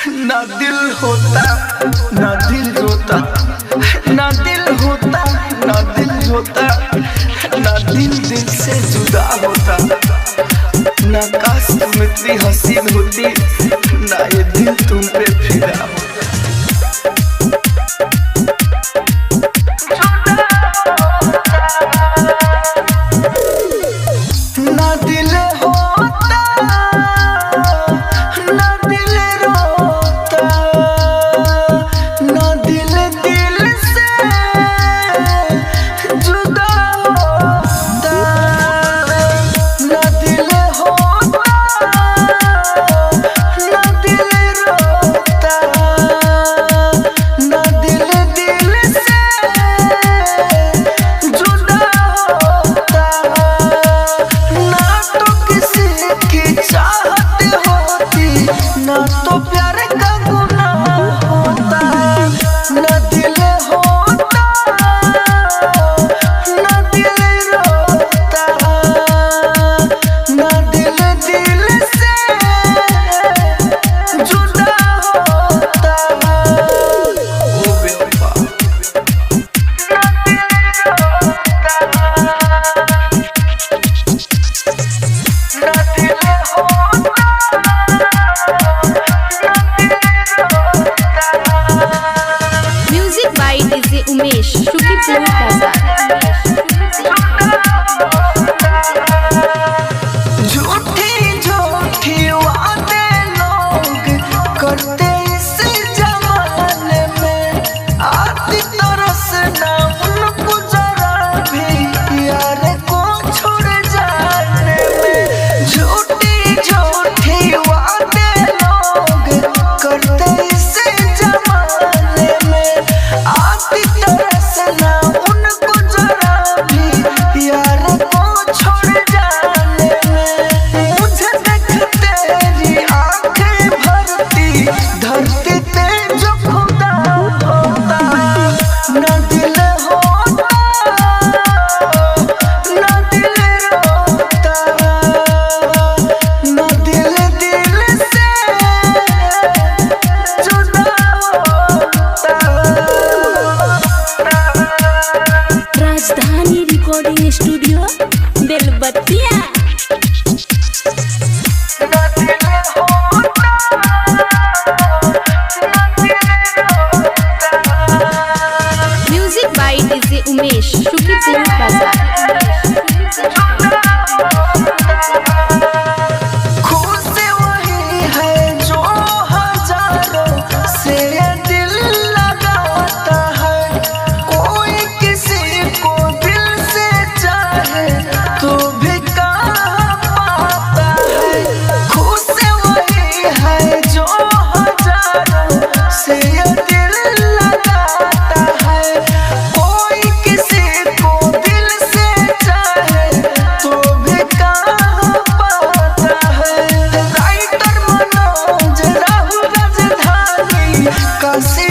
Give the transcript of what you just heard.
ना दिल होता ना दिल रोता, ना दिल होता ना दिल रोता, ना दिल से जुदा होता। ना काश तुम इतनी हसीन होती, ना ये दिल तुम पे फिदा होता। ना दिल होता ना दिल रोता, ना दिल से जुदा होता। ना दिल होता ना दिल रोता, ना दिल से जुदा होता। ना तो किसी की चाहत होती, ना तो प्यार का गुनाह होता। ना दिल होता ना दिल रोता, ना दिल से जुदा होता। ओ बेवफा ना दिल रोता, ना दिल होता music by DJ Umesh Shukipur बाजार। झूठी झूठी वादे लोग करते इस जमाने में, आती तरस ना उनको जरा भी यार को छोड़ जाने में। झूठी झूठी वादे लोग करते इस जमाने में, आती तरस ना उनको जरा भी यार को छोड़ जाने में। मुझे देख तेरी आंखें भरती धरती पे जो खुदा होता। ना दिल होता ना दिल रोता, ना दिल से जुदा होता। राजधानी रिकॉर्डिंग स्टूडियो बेलबत्तिया। ना दिल होता ना दिल रोता। Music by DJ Umesh Shukipur बाजार। खुशी वही है जो हजारों से दिल लगाता है। कोई किसी को दिल से चाहे तो भी कहाँ पाता है। खुशी वही है जो हजारों से दिल लगाता है। कोई किसी को दिल से चाहे तो भी कहाँ पाता है। राइटर मनोज राहुल राजधानी काशी